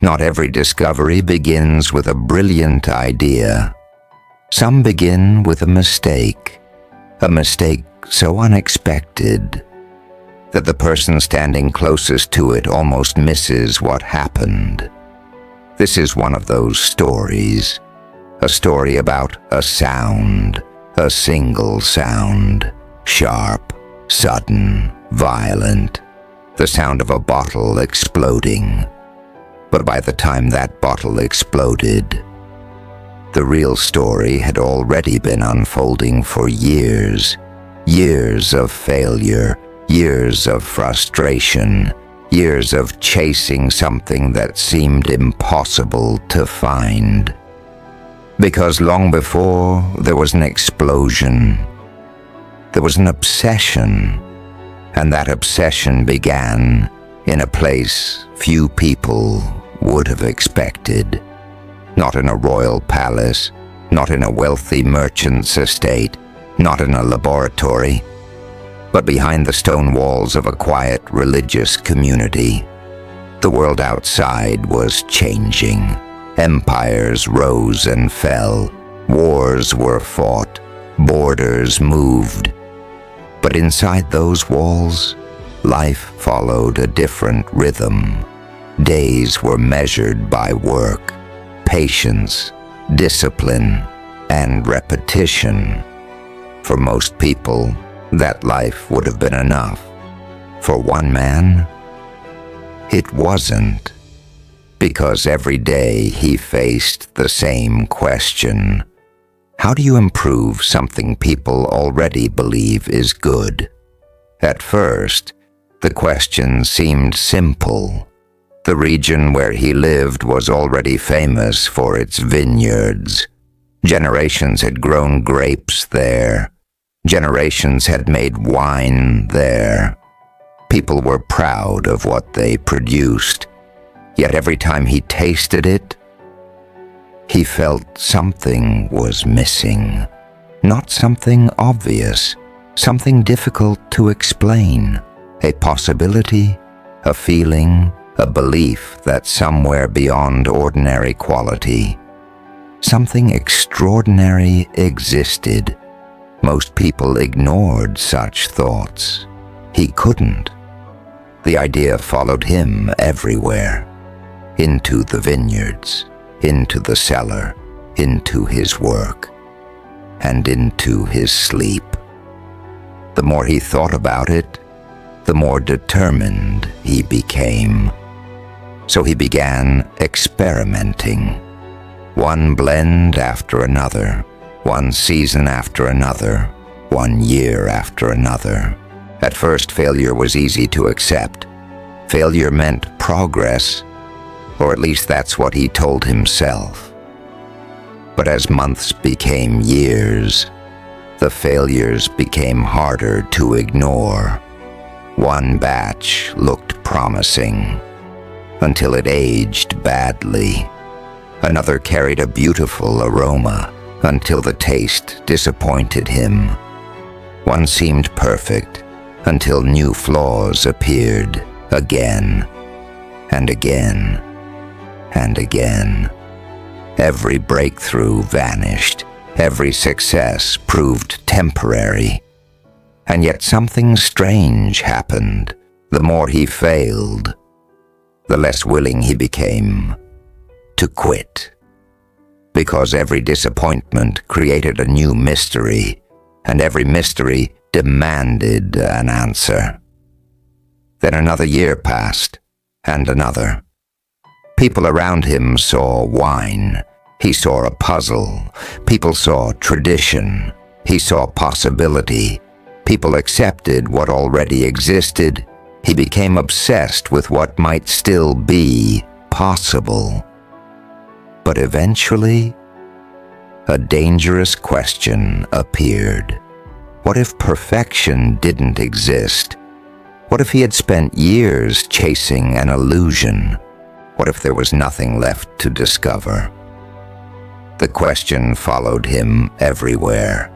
Not every discovery begins with a brilliant idea. Some begin with a mistake so unexpected that the person standing closest to it almost misses what happened. This is one of those stories, a story about a sound, a single sound, sharp, sudden, violent, the sound of a bottle exploding. But by the time that bottle exploded, the real story had already been unfolding for years. Years of failure, years of frustration, years of chasing something that seemed impossible to find. Because long before there was an explosion, there was an obsession, and that obsession began in a place few people would have expected. Not in a royal palace, not in a wealthy merchant's estate, not in a laboratory, but behind the stone walls of a quiet religious community. The world outside was changing. Empires rose and fell. Wars were fought. Borders moved. But inside those walls, life followed a different rhythm. Days were measured by work, patience, discipline, and repetition. For most people, that life would have been enough. For one man, it wasn't, because every day he faced the same question. How do you improve something people already believe is good? At first, the question seemed simple. The region where he lived was already famous for its vineyards. Generations had grown grapes there. Generations had made wine there. People were proud of what they produced. Yet every time he tasted it, he felt something was missing. Not something obvious, something difficult to explain. A possibility, a feeling, a belief that somewhere beyond ordinary quality, something extraordinary existed. Most people ignored such thoughts. He couldn't. The idea followed him everywhere. Into the vineyards, into the cellar, into his work, and into his sleep. The more he thought about it, the more determined he became. So he began experimenting. One blend after another, one season after another, 1 year after another. At first, failure was easy to accept. Failure meant progress, or at least that's what he told himself. But as months became years, the failures became harder to ignore. One batch looked promising, until it aged badly. Another carried a beautiful aroma, until the taste disappointed him. One seemed perfect, until new flaws appeared again, and again, and again. Every breakthrough vanished. Every success proved temporary. And yet something strange happened. The more he failed, the less willing he became to quit. Because every disappointment created a new mystery, and every mystery demanded an answer. Then another year passed, and another. People around him saw wine. He saw a puzzle. People saw tradition. He saw possibility. People accepted what already existed. He became obsessed with what might still be possible. But eventually, a dangerous question appeared. What if perfection didn't exist? What if he had spent years chasing an illusion? What if there was nothing left to discover? The question followed him everywhere.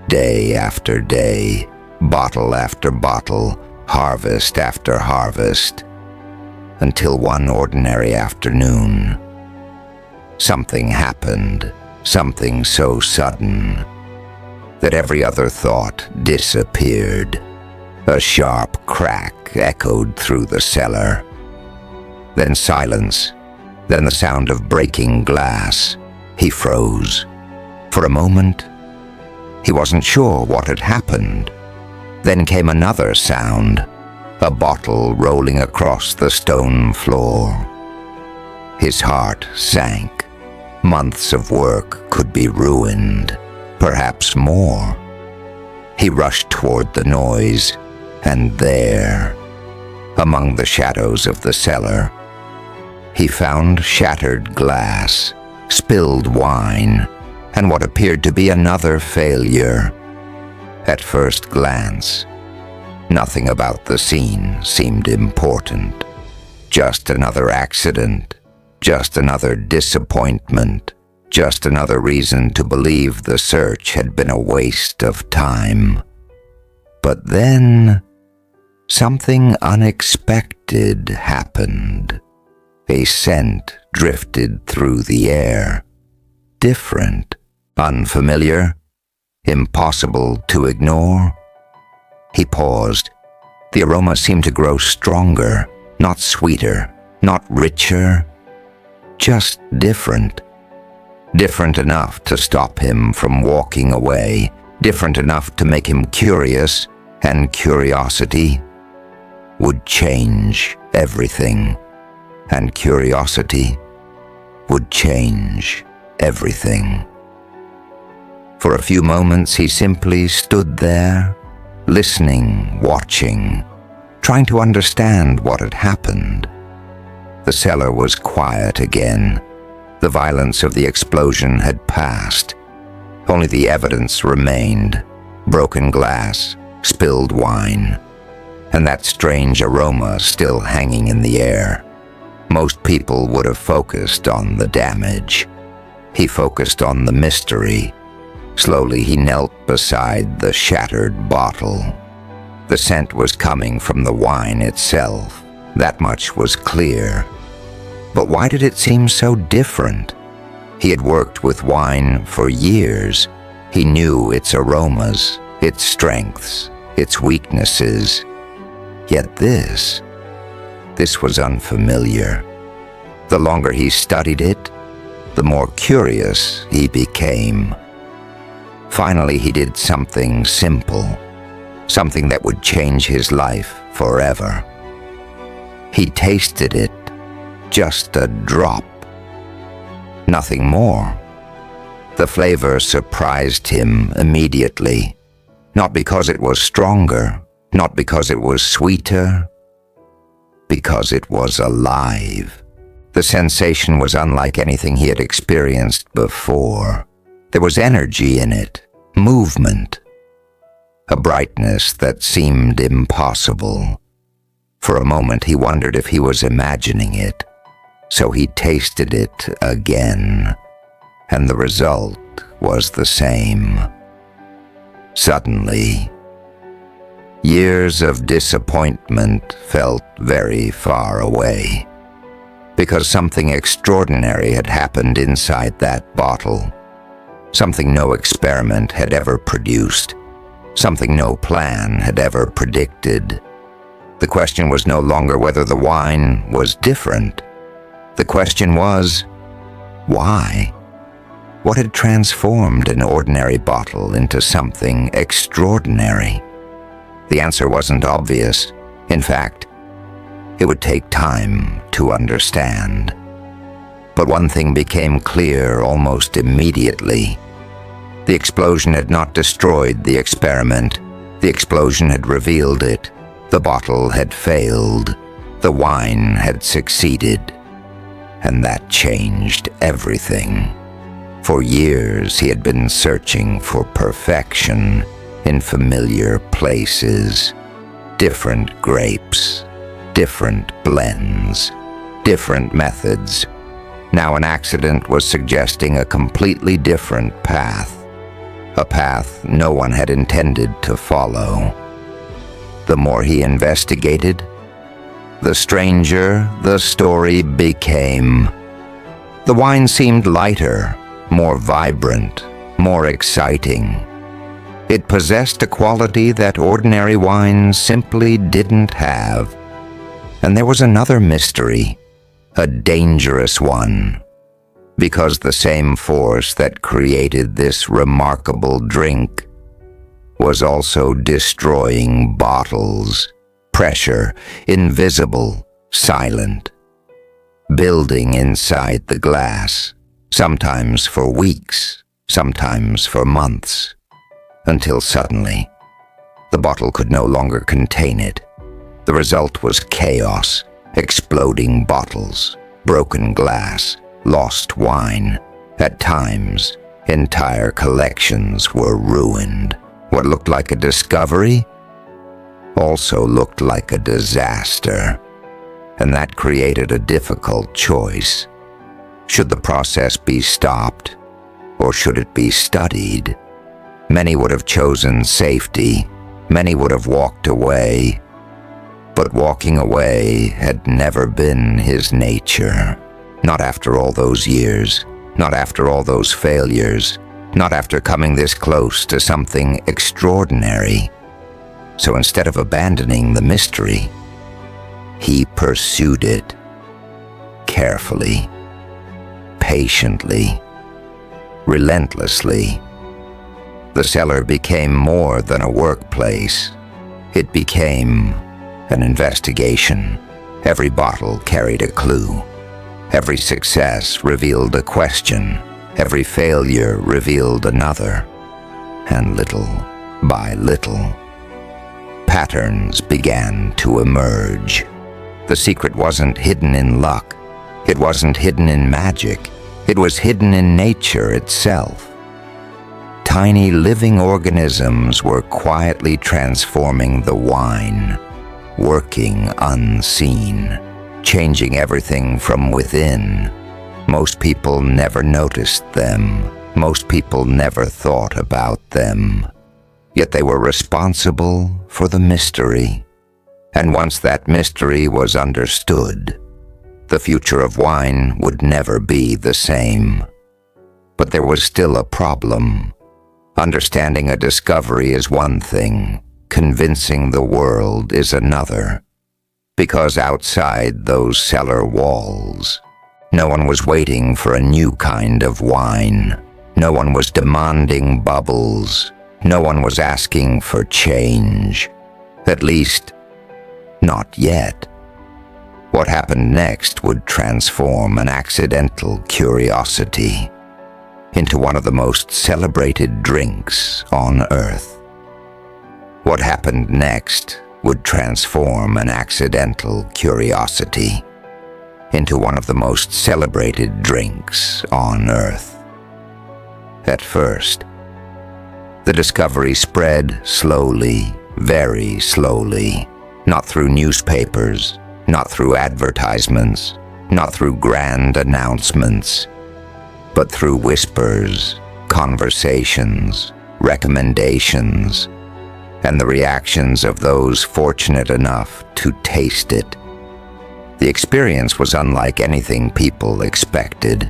Day after day, bottle after bottle, harvest after harvest. until one ordinary afternoon. Something happened, something so sudden that every other thought disappeared. A sharp crack echoed through the cellar. Then silence, then the sound of breaking glass. He froze. For a moment, he wasn't sure what had happened. Then came another sound, a bottle rolling across the stone floor. His heart sank. Months of work could be ruined, perhaps more. He rushed toward the noise, and there, among the shadows of the cellar, he found shattered glass, spilled wine, and what appeared to be another failure. At first glance, nothing about the scene seemed important. Just another accident, just another disappointment, just another reason to believe the search had been a waste of time. But then, something unexpected happened. A scent drifted through the air. Different, unfamiliar, impossible to ignore. He paused. The aroma seemed to grow stronger, not sweeter, not richer, just different. Different enough to stop him from walking away, different enough to make him curious, and curiosity would change everything. And curiosity would change everything. For a few moments he simply stood there, listening, watching, trying to understand what had happened. The cellar was quiet again. The violence of the explosion had passed. Only the evidence remained: broken glass, spilled wine, and that strange aroma still hanging in the air. Most people would have focused on the damage. He focused on the mystery. Slowly he knelt beside the shattered bottle. The scent was coming from the wine itself. That much was clear. But why did it seem so different? He had worked with wine for years. He knew its aromas, its strengths, its weaknesses. Yet this was unfamiliar. The longer he studied it, the more curious he became. Finally, he did something simple, something that would change his life forever. He tasted it, just a drop. Nothing more. The flavor surprised him immediately, not because it was stronger, not because it was sweeter, because it was alive. The sensation was unlike anything he had experienced before. There was energy in it, movement, a brightness that seemed impossible. For a moment he wondered if he was imagining it, so he tasted it again, and the result was the same. Suddenly, years of disappointment felt very far away, because something extraordinary had happened inside that bottle, something no experiment had ever produced, something no plan had ever predicted. The question was no longer whether the wine was different. The question was, why? What had transformed an ordinary bottle into something extraordinary? The answer wasn't obvious. In fact, it would take time to understand. But one thing became clear almost immediately. The explosion had not destroyed the experiment. The explosion had revealed it. The bottle had failed. The wine had succeeded. And that changed everything. For years he had been searching for perfection in familiar places. Different grapes, different blends, different methods. Now an accident was suggesting a completely different path. A path no one had intended to follow. The more he investigated, the stranger the story became. The wine seemed lighter, more vibrant, more exciting. It possessed a quality that ordinary wine simply didn't have. And there was another mystery, a dangerous one, because the same force that created this remarkable drink was also destroying bottles. Pressure, invisible, silent, building inside the glass, sometimes for weeks, sometimes for months, until suddenly, the bottle could no longer contain it. The result was chaos, exploding bottles, broken glass, lost wine. At times, entire collections were ruined. What looked like a discovery also looked like a disaster, and that created a difficult choice. Should the process be stopped, or should it be studied? Many would have chosen safety. Many would have walked away. But walking away had never been his nature. Not after all those years, not after all those failures, not after coming this close to something extraordinary. So instead of abandoning the mystery, he pursued it carefully, patiently, relentlessly. The cellar became more than a workplace. It became an investigation. Every bottle carried a clue. Every success revealed a question. Every failure revealed another. And little by little, patterns began to emerge. The secret wasn't hidden in luck. It wasn't hidden in magic. It was hidden in nature itself. Tiny living organisms were quietly transforming the wine, working unseen, changing everything from within. Most people never noticed them. Most people never thought about them. Yet they were responsible for the mystery. And once that mystery was understood, the future of wine would never be the same. But there was still a problem. Understanding a discovery is one thing. Convincing the world is another. Because outside those cellar walls, no one was waiting for a new kind of wine. No one was demanding bubbles. No one was asking for change. At least, not yet. What happened next would transform an accidental curiosity into one of the most celebrated drinks on earth. What happened next would transform an accidental curiosity into one of the most celebrated drinks on earth. At first, the discovery spread slowly, very slowly, not through newspapers, not through advertisements, not through grand announcements, but through whispers, conversations, recommendations, and the reactions of those fortunate enough to taste it. The experience was unlike anything people expected.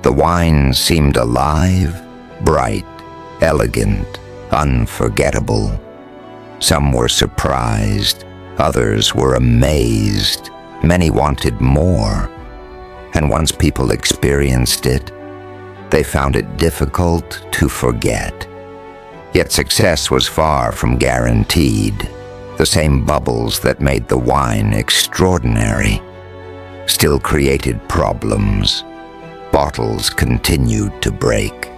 The wine seemed alive, bright, elegant, unforgettable. Some were surprised, others were amazed. Many wanted more. And once people experienced it, they found it difficult to forget. Yet success was far from guaranteed. The same bubbles that made the wine extraordinary still created problems. Bottles continued to break.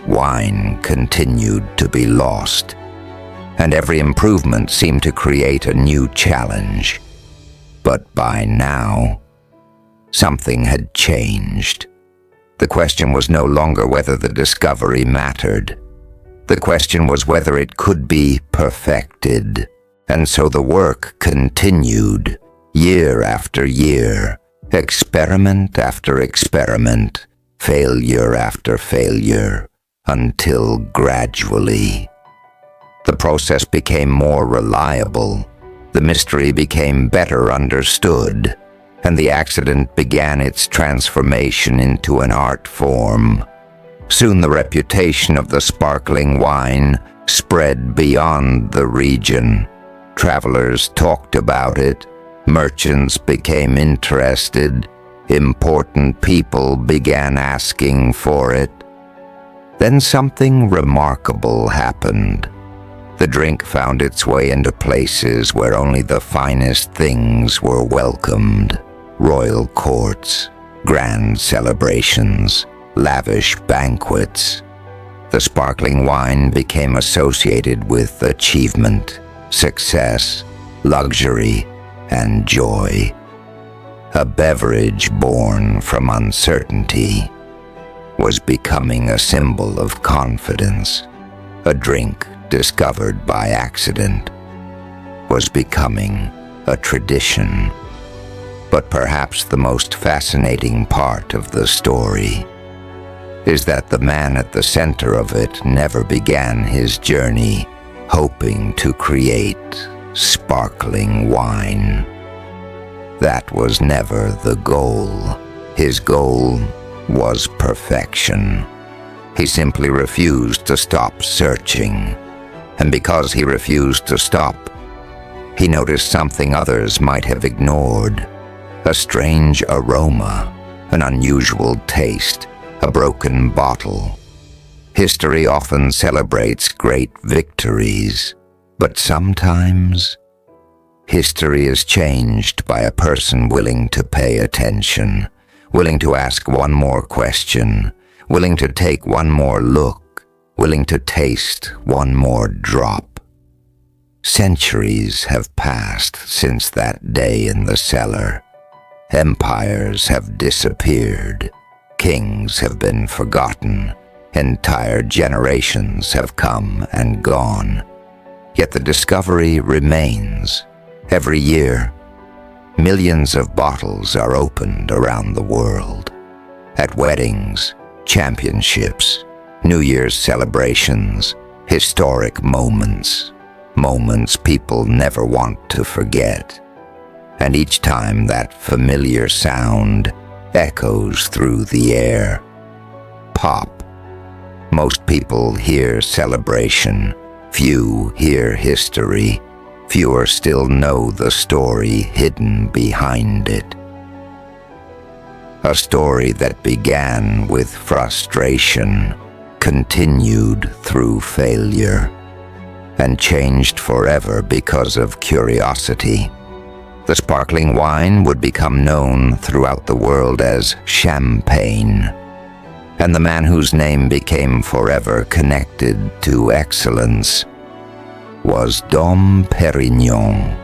Wine continued to be lost. And every improvement seemed to create a new challenge. But by now, something had changed. The question was no longer whether the discovery mattered. The question was whether it could be perfected. And so the work continued, year after year, experiment after experiment, failure after failure, until gradually, the process became more reliable, The mystery became better understood, and the accident began its transformation into an art form. Soon the reputation of the sparkling wine spread beyond the region. Travelers talked about it, merchants became interested, important people began asking for it. Then something remarkable happened. The drink found its way into places where only the finest things were welcomed. Royal courts, grand celebrations, lavish banquets. The sparkling wine became associated with achievement, success, luxury, and joy. A beverage born from uncertainty was becoming a symbol of confidence. A drink discovered by accident was becoming a tradition. But perhaps the most fascinating part of the story is that the man at the center of it never began his journey hoping to create sparkling wine. That was never the goal. His goal was perfection. He simply refused to stop searching. And because he refused to stop, he noticed something others might have ignored. A strange aroma, an unusual taste, a broken bottle. History often celebrates great victories, but sometimes history is changed by a person willing to pay attention, willing to ask one more question, willing to take one more look, willing to taste one more drop. Centuries have passed since that day in the cellar. Empires have disappeared. Kings have been forgotten. Entire generations have come and gone. Yet the discovery remains. Every year, millions of bottles are opened around the world. At weddings, championships, New Year's celebrations, historic moments, moments people never want to forget. And each time that familiar sound echoes through the air. Pop. Most people hear celebration. Few hear history. Fewer still know the story hidden behind it. A story that began with frustration, continued through failure, and changed forever because of curiosity. The sparkling wine would become known throughout the world as champagne, and the man whose name became forever connected to excellence was Dom Perignon,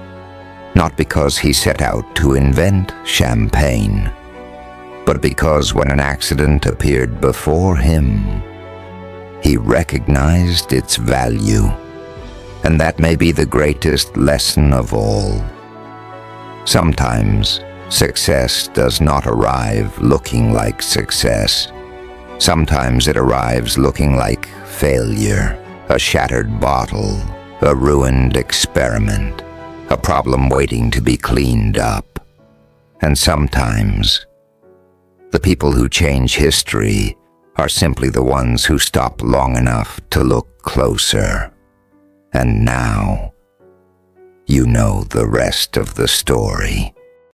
not because he set out to invent champagne, but because when an accident appeared before him, he recognized its value. And that may be the greatest lesson of all. Sometimes success does not arrive looking like success. Sometimes it arrives looking like failure, a shattered bottle, a ruined experiment, a problem waiting to be cleaned up. And sometimes the people who change history are simply the ones who stop long enough to look closer. And now, you know the rest of the story.